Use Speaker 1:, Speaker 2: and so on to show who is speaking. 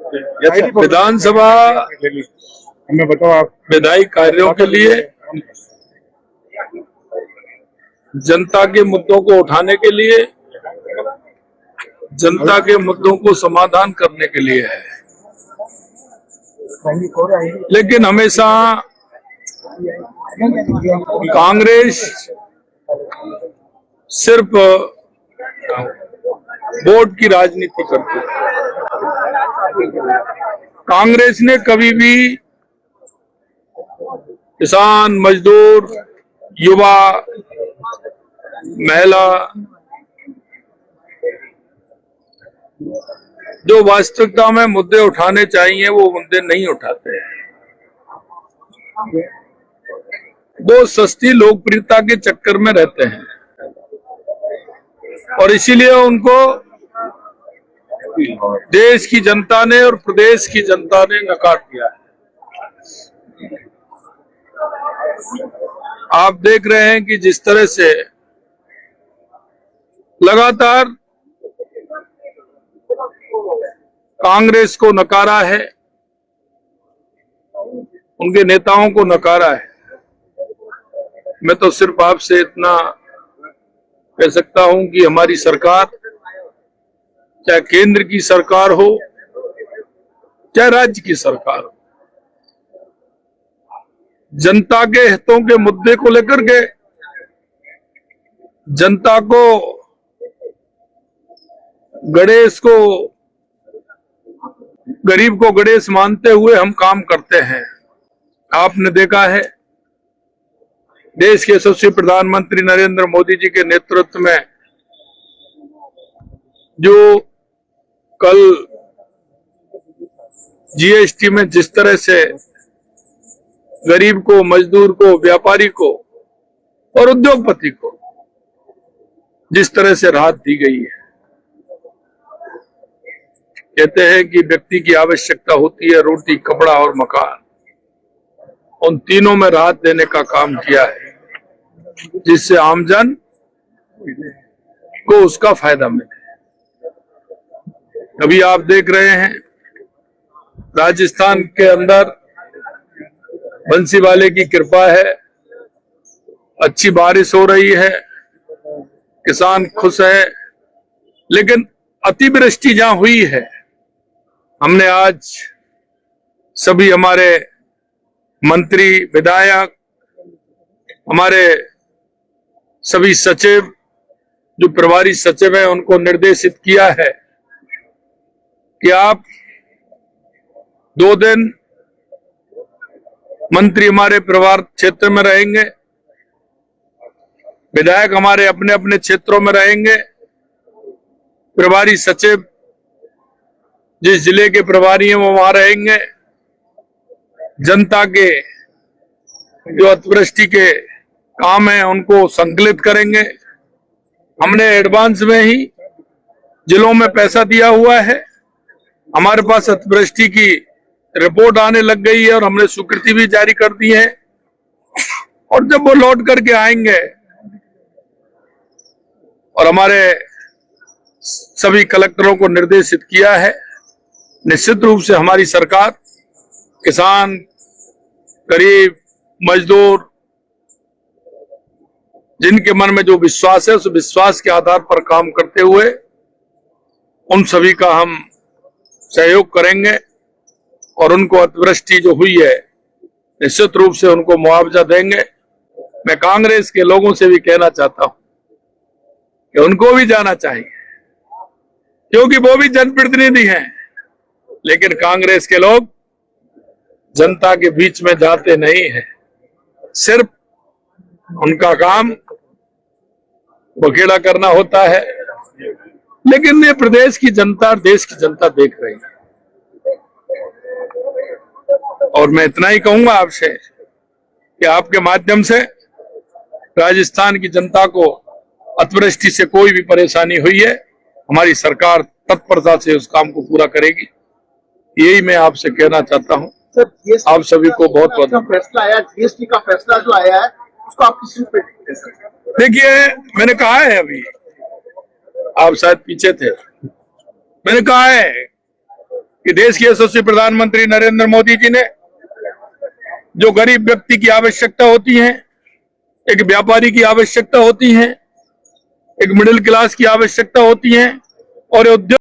Speaker 1: विधानसभा
Speaker 2: हमें बताओ आप।
Speaker 1: विधायी कार्यों के लिए, जनता के मुद्दों को उठाने के लिए, जनता के मुद्दों को समाधान करने के लिए है। लेकिन हमेशा कांग्रेस सिर्फ वोट की राजनीति करती है। कांग्रेस ने कभी भी किसान, मजदूर, युवा, महिला, जो वास्तविकता में मुद्दे उठाने चाहिए वो मुद्दे नहीं उठाते हैं। वो सस्ती लोकप्रियता के चक्कर में रहते हैं और इसीलिए उनको देश की जनता ने और प्रदेश की जनता ने नकार दिया है। आप देख रहे हैं कि जिस तरह से लगातार कांग्रेस को नकारा है, उनके नेताओं को नकारा है। मैं तो सिर्फ आपसे इतना कह सकता हूं कि हमारी सरकार, चाहे केंद्र की सरकार हो चाहे राज्य की सरकार हो, जनता के हितों के मुद्दे को लेकर के जनता को गरीब को गणेश मानते हुए हम काम करते हैं। आपने देखा है देश के यशस्वी प्रधानमंत्री नरेंद्र मोदी जी के नेतृत्व में जो कल जीएसटी में जिस तरह से गरीब को, मजदूर को, व्यापारी को और उद्योगपति को जिस तरह से राहत दी गई है। कहते हैं कि व्यक्ति की आवश्यकता होती है रोटी, कपड़ा और मकान। उन तीनों में राहत देने का काम किया है जिससे आमजन को उसका फायदा मिले। अभी आप देख रहे हैं राजस्थान के अंदर बंसीवाले की कृपा है, अच्छी बारिश हो रही है, किसान खुश है। लेकिन अतिवृष्टि जहां हुई है, हमने आज सभी हमारे मंत्री, विधायक, हमारे सभी सचिव, जो प्रभारी सचिव हैं, उनको निर्देशित किया है कि आप 2 दिन मंत्री हमारे प्रभार क्षेत्र में रहेंगे, विधायक हमारे अपने अपने क्षेत्रों में रहेंगे, प्रभारी सचिव जिस जिले के प्रभारी हैं वो वहां रहेंगे। जनता के जो अतिवृष्टि के काम है उनको संकलित करेंगे। हमने एडवांस में ही जिलों में पैसा दिया हुआ है। हमारे पास अतिवृष्टि की रिपोर्ट आने लग गई है और हमने स्वीकृति भी जारी कर दी है। और जब वो लौट करके आएंगे और हमारे सभी कलेक्टरों को निर्देशित किया है, निश्चित रूप से हमारी सरकार किसान, गरीब, मजदूर, जिनके मन में जो विश्वास है उस विश्वास के आधार पर काम करते हुए उन सभी का हम सहयोग करेंगे और उनको अतिवृष्टि जो हुई है निश्चित रूप से उनको मुआवजा देंगे। मैं कांग्रेस के लोगों से भी कहना चाहता हूं कि उनको भी जाना चाहिए, क्योंकि वो भी जनप्रतिनिधि हैं। लेकिन कांग्रेस के लोग जनता के बीच में जाते नहीं हैं, सिर्फ उनका काम बखेड़ा करना होता है। लेकिन ये प्रदेश की जनता, देश की जनता देख रही है। और मैं इतना ही कहूंगा आपसे कि आपके माध्यम से राजस्थान की जनता को अतिवृष्टि से कोई भी परेशानी हुई है, हमारी सरकार तत्परता से उस काम को पूरा करेगी। यही मैं आपसे कहना चाहता हूं।
Speaker 3: सर,
Speaker 1: आप सभी को बहुत बहुत
Speaker 3: फैसला आया, जीएसटी का फैसला जो आया है उसको आप किस रूप में देखते हैं सर?
Speaker 1: देखिए, मैंने कहा है, अभी आप शायद पीछे थे, मैंने कहा है कि देश के यशस्वी प्रधानमंत्री नरेंद्र मोदी जी ने जो गरीब व्यक्ति की आवश्यकता होती है, एक व्यापारी की आवश्यकता होती है, एक मिडिल क्लास की आवश्यकता होती है और उद्योग